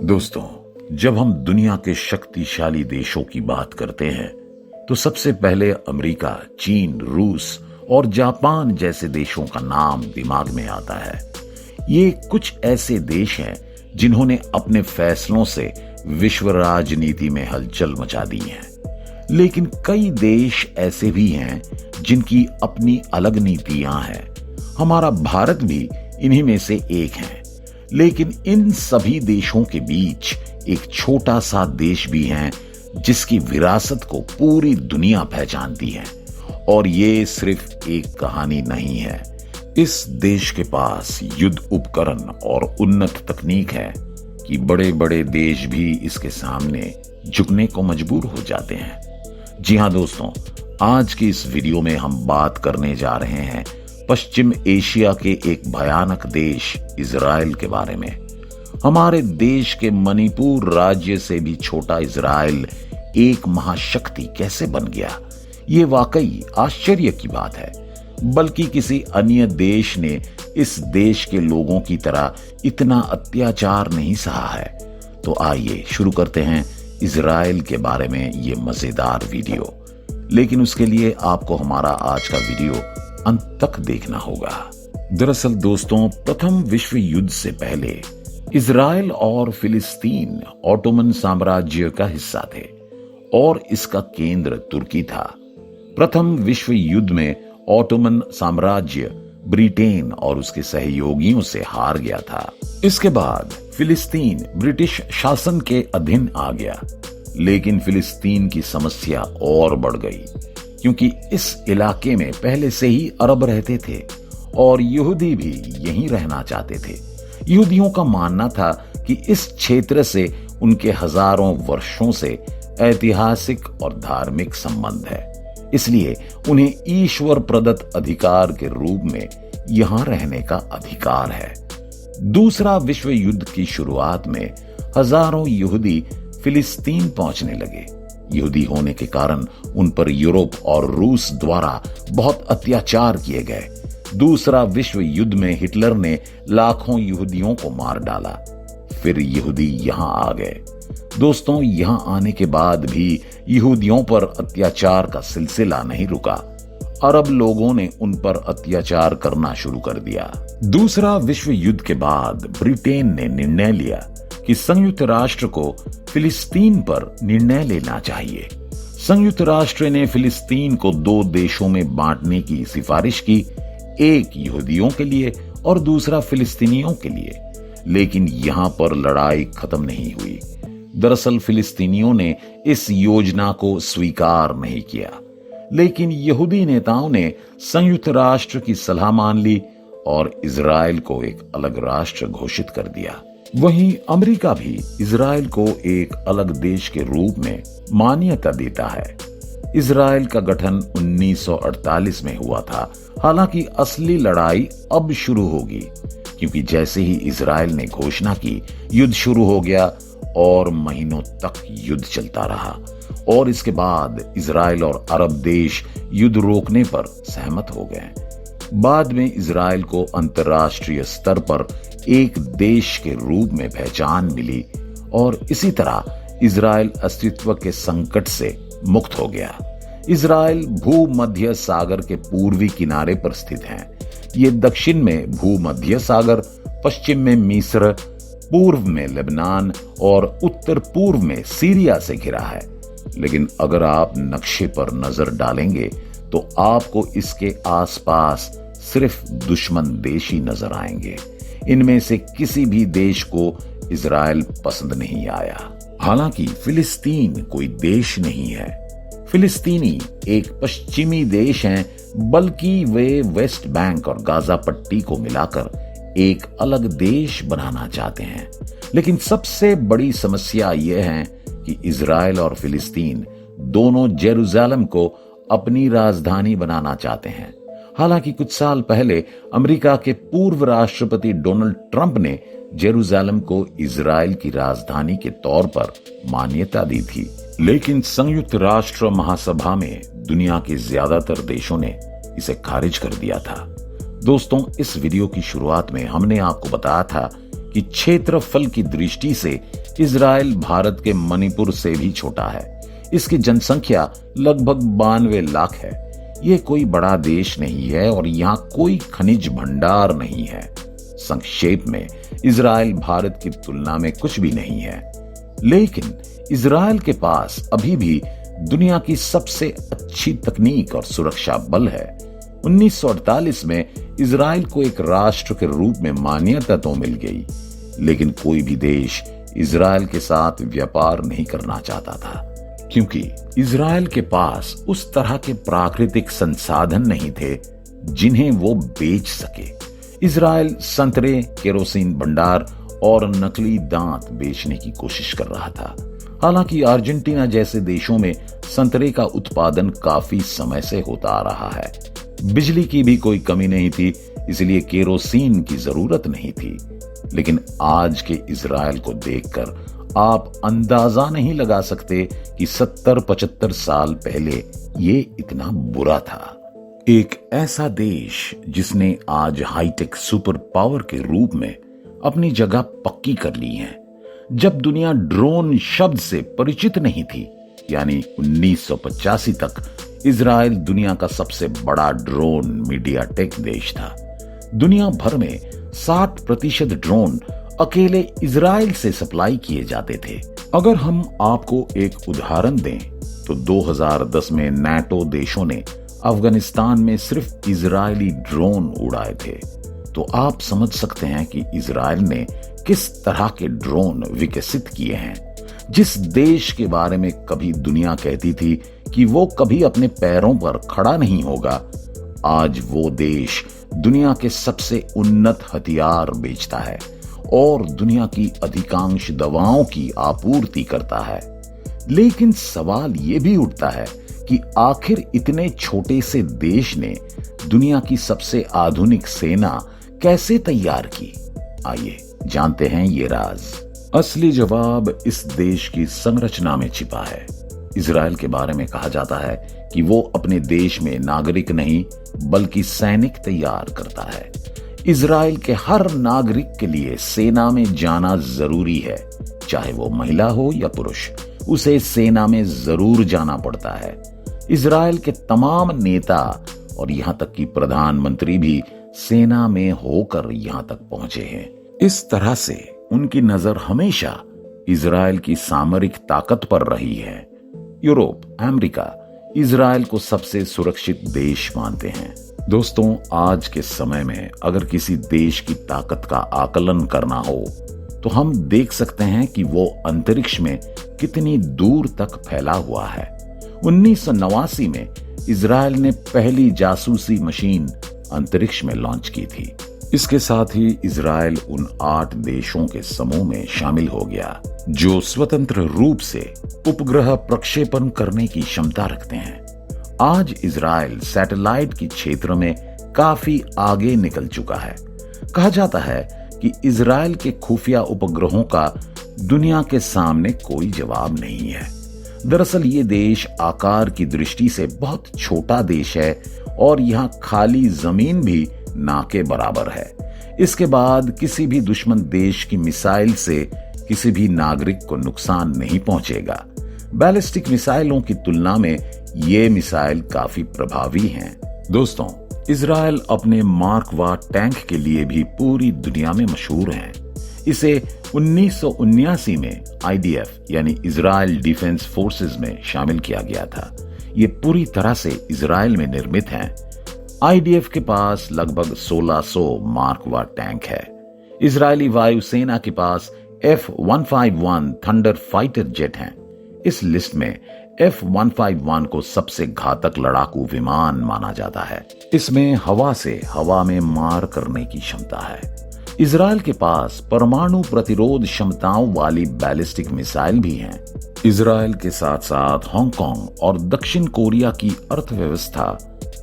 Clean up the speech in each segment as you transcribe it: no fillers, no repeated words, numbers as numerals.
दोस्तों, जब हम दुनिया के शक्तिशाली देशों की बात करते हैं तो सबसे पहले अमेरिका, चीन, रूस और जापान जैसे देशों का नाम दिमाग में आता है। ये कुछ ऐसे देश हैं जिन्होंने अपने फैसलों से विश्व राजनीति में हलचल मचा दी है। लेकिन कई देश ऐसे भी हैं जिनकी अपनी अलग नीतियां हैं। हमारा भारत भी इन्हीं में से एक है। लेकिन इन सभी देशों के बीच एक छोटा सा देश भी है जिसकी विरासत को पूरी दुनिया पहचानती है। और ये सिर्फ एक कहानी नहीं है। इस देश के पास युद्ध उपकरण और उन्नत तकनीक है कि बड़े बड़े देश भी इसके सामने झुकने को मजबूर हो जाते हैं। जी हां दोस्तों, आज की इस वीडियो में हम बात करने जा रहे हैं पश्चिम एशिया के एक भयानक देश इजराइल के बारे में। हमारे देश के मणिपुर राज्य से भी छोटा इजराइल एक महाशक्ति कैसे बन गया, ये वाकई आश्चर्य की बात है। बल्कि किसी अन्य देश ने इस देश के लोगों की तरह इतना अत्याचार नहीं सहा है। तो आइए शुरू करते हैं इजराइल के बारे में ये मजेदार वीडियो। लेकिन उसके लिए आपको हमारा आज का वीडियो अंत तक देखना होगा। दरअसल दोस्तों, प्रथम विश्व युद्ध से पहले इजराइल और फिलिस्तीन ऑटोमन साम्राज्य का हिस्सा थे और इसका केंद्र तुर्की था। प्रथम विश्व युद्ध में ऑटोमन साम्राज्य ब्रिटेन और उसके सहयोगियों से हार गया था। इसके बाद फिलिस्तीन ब्रिटिश शासन के अधीन आ गया। लेकिन फिलिस्तीन की समस्या और बढ़ गई क्योंकि इस इलाके में पहले से ही अरब रहते थे और यहूदी भी यहीं रहना चाहते थे। यहूदियों का मानना था कि इस क्षेत्र से उनके हजारों वर्षों से ऐतिहासिक और धार्मिक संबंध है, इसलिए उन्हें ईश्वर प्रदत्त अधिकार के रूप में यहां रहने का अधिकार है। दूसरा विश्व युद्ध की शुरुआत में हजारों यहूदी फिलिस्तीन पहुंचने लगे। यहूदी होने के कारण उन पर यूरोप और रूस द्वारा बहुत अत्याचार किए गए। दूसरा विश्व युद्ध में हिटलर ने लाखों यहूदियों को मार डाला। फिर यहूदी यहां आ गए। दोस्तों, यहां आने के बाद भी यहूदियों पर अत्याचार का सिलसिला नहीं रुका। अरब लोगों ने उन पर अत्याचार करना शुरू कर दिया। दूसरा विश्व युद्ध के बाद ब्रिटेन ने निर्णय लिया कि संयुक्त राष्ट्र को फिलिस्तीन पर निर्णय लेना चाहिए। संयुक्त राष्ट्र ने फिलिस्तीन को दो देशों में बांटने की सिफारिश की, एक यहूदियों के लिए और दूसरा फिलिस्तीनियों के लिए। लेकिन यहां पर लड़ाई खत्म नहीं हुई। दरअसल फिलिस्तीनियों ने इस योजना को स्वीकार नहीं किया। लेकिन यहूदी नेताओं ने संयुक्त राष्ट्र की सलाह मान ली और इजराइल को एक अलग राष्ट्र घोषित कर दिया। वहीं अमेरिका भी इजराइल को एक अलग देश के रूप में मान्यता देता है। इजराइल का गठन 1948 में हुआ था। हालांकि असली लड़ाई अब शुरू होगी क्योंकि जैसे ही इजराइल ने घोषणा की, युद्ध शुरू हो गया और महीनों तक युद्ध चलता रहा। और इसके बाद इजराइल और अरब देश युद्ध रोकने पर सहमत हो गए। बाद में इजराइल को अंतर्राष्ट्रीय स्तर पर एक देश के रूप में पहचान मिली और इसी तरह इजराइल अस्तित्व के संकट से मुक्त हो गया। इजराइल भूमध्य सागर के पूर्वी किनारे पर स्थित है। ये दक्षिण में भूमध्य सागर, पश्चिम में मिस्र, पूर्व में लेबनान और उत्तर पूर्व में सीरिया से घिरा है। लेकिन अगर आप नक्शे पर नजर डालेंगे तो आपको इसके आसपास सिर्फ दुश्मन देश ही नजर आएंगे। इनमें से किसी भी देश को इजराइल पसंद नहीं आया। हालांकि फिलिस्तीन कोई देश नहीं है। फिलिस्तीनी एक पश्चिमी देश हैं, बल्कि वे वेस्ट बैंक और गाजा पट्टी को मिलाकर एक अलग देश बनाना चाहते हैं। लेकिन सबसे बड़ी समस्या यह है कि इजराइल और फिलिस्तीन दोनों जेरूसलम को अपनी राजधानी बनाना चाहते हैं। हालांकि कुछ साल पहले अमेरिका के पूर्व राष्ट्रपति डोनाल्ड ट्रंप ने जेरूसलम को इजराइल की राजधानी के तौर पर मान्यता दी थी। लेकिन संयुक्त राष्ट्र महासभा में दुनिया के ज्यादातर देशों ने इसे खारिज कर दिया था। दोस्तों, इस वीडियो की शुरुआत में हमने आपको बताया था कि क्षेत्रफल की दृष्टि से इजराइल भारत के मणिपुर से भी छोटा है। इसकी जनसंख्या लगभग 92 लाख है। ये कोई बड़ा देश नहीं है और यहाँ कोई खनिज भंडार नहीं है। संक्षेप में, इजराइल भारत की तुलना में कुछ भी नहीं है। लेकिन इजराइल के पास अभी भी दुनिया की सबसे अच्छी तकनीक और सुरक्षा बल है। 1948 में इजराइल को एक राष्ट्र के रूप में मान्यता तो मिल गई, लेकिन कोई भी देश इजराइल के साथ व्यापार नहीं करना चाहता था, क्योंकि इजराइल के पास उस तरह के प्राकृतिक संसाधन नहीं थे जिन्हें वो बेच सके। इजराइल संतरे, केरोसिन भंडार और नकली दांत बेचने की कोशिश कर रहा था। हालांकि अर्जेंटीना जैसे देशों में संतरे का उत्पादन काफी समय से होता आ रहा है। बिजली की भी कोई कमी नहीं थी, इसलिए केरोसिन की जरूरत नहीं थी। लेकिन आज के इजराइल को देखकर आप अंदाजा नहीं लगा सकते कि 70-75 साल पहले ये इतना बुरा था। एक ऐसा देश जिसने आज हाईटेक सुपर पावर के रूप में अपनी जगह पक्की कर ली है। जब दुनिया ड्रोन शब्द से परिचित नहीं थी, यानी 1985 तक, इजराइल दुनिया का सबसे बड़ा ड्रोन मीडिया टेक देश था। दुनिया भर में 60% ड्रोन अकेले इजराइल से सप्लाई किए जाते थे। अगर हम आपको एक उदाहरण दें तो 2010 में नाटो देशों ने अफगानिस्तान में सिर्फ इजरायली ड्रोन उड़ाए थे। तो आप समझ सकते हैं कि इजराइल ने किस तरह के ड्रोन विकसित किए हैं। जिस देश के बारे में कभी दुनिया कहती थी कि वो कभी अपने पैरों पर खड़ा नहीं होगा, आज वो देश दुनिया के सबसे उन्नत हथियार बेचता है और दुनिया की अधिकांश दवाओं की आपूर्ति करता है। लेकिन सवाल ये भी उठता है कि आखिर इतने छोटे से देश ने दुनिया की सबसे आधुनिक सेना कैसे तैयार की? आइए जानते हैं ये राज। असली जवाब इस देश की संरचना में छिपा है। इजराइल के बारे में कहा जाता है कि वो अपने देश में नागरिक नहीं बल्कि सैनिक तैयार करता है। इजराइल के हर नागरिक के लिए सेना में जाना जरूरी है, चाहे वो महिला हो या पुरुष, उसे सेना में जरूर जाना पड़ता है। इजराइल के तमाम नेता और यहां तक कि प्रधानमंत्री भी सेना में होकर यहां तक पहुंचे हैं। इस तरह से उनकी नजर हमेशा इजराइल की सामरिक ताकत पर रही है। यूरोप, अमेरिका इजराइल को सबसे सुरक्षित देश मानते हैं। दोस्तों, आज के समय में अगर किसी देश की ताकत का आकलन करना हो तो हम देख सकते हैं कि वो अंतरिक्ष में कितनी दूर तक फैला हुआ है। 1989 में इजराइल ने पहली जासूसी मशीन अंतरिक्ष में लॉन्च की थी। इसके साथ ही इजराइल उन 8 देशों के समूह में शामिल हो गया जो स्वतंत्र रूप से उपग्रह प्रक्षेपण करने की क्षमता रखते हैं। आज इजराइल सैटेलाइट के क्षेत्र में काफी आगे निकल चुका है। कहा जाता है कि इजराइल के खुफिया उपग्रहों का दुनिया के सामने कोई जवाब नहीं है। दरअसल ये देश आकार की दृष्टि से बहुत छोटा देश है और यहाँ खाली जमीन भी ना के बराबर है। इसके बाद किसी भी दुश्मन देश की मिसाइल से किसी भी नागरिक को नुकसान नहीं पहुंचेगा। बैलिस्टिक मिसाइलों की तुलना में ये मिसाइल काफी प्रभावी हैं। दोस्तों, इजराइल अपने मार्क वा टैंक के लिए भी पूरी दुनिया में मशहूर है। इसे 1979 में IDF यानी इजराइल डिफेंस फोर्सेस में शामिल किया गया था। ये पूरी तरह से इजराइल में निर्मित हैं। IDF के पास लगभग 1600 मार्क वा टैंक है। इजरायली वायुसेना के पास F-151 थंडर फाइटर जेट हैं। इस लिस्ट में F-151 को सबसे घातक लड़ाकू विमान माना जाता है। इसमें हवा से हवा में मार करने की क्षमता है। इजराइल के पास परमाणु प्रतिरोध क्षमताओं वाली बैलिस्टिक मिसाइल भी हैं। इजराइल के साथ साथ हांगकांग और दक्षिण कोरिया की अर्थव्यवस्था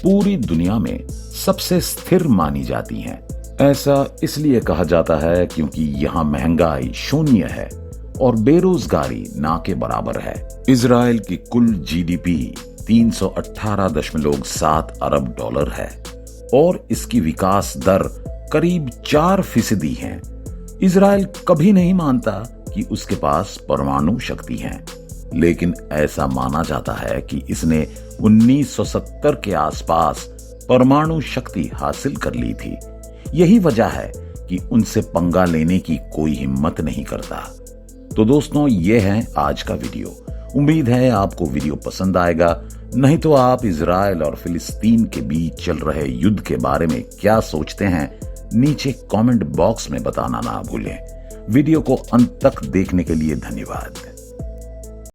पूरी दुनिया में सबसे स्थिर मानी जाती है। ऐसा इसलिए कहा जाता है क्योंकि यहाँ महंगाई शून्य है और बेरोजगारी ना के बराबर है। इजराइल की कुल GDP 318.7 अरब डॉलर है और इसकी विकास दर करीब 4% है। इजराइल कभी नहीं मानता कि कि उसके पास परमाणु शक्ति है, लेकिन ऐसा माना जाता है कि इसने 1970 के आसपास परमाणु शक्ति हासिल कर ली थी। यही वजह है कि उनसे पंगा लेने की कोई हिम्मत नहीं करता। तो दोस्तों, ये है आज का वीडियो। उम्मीद है आपको वीडियो पसंद आएगा। नहीं तो आप इजराइल और फिलिस्तीन के बीच चल रहे युद्ध के बारे में क्या सोचते हैं, नीचे कमेंट बॉक्स में बताना ना भूलें। वीडियो को अंत तक देखने के लिए धन्यवाद।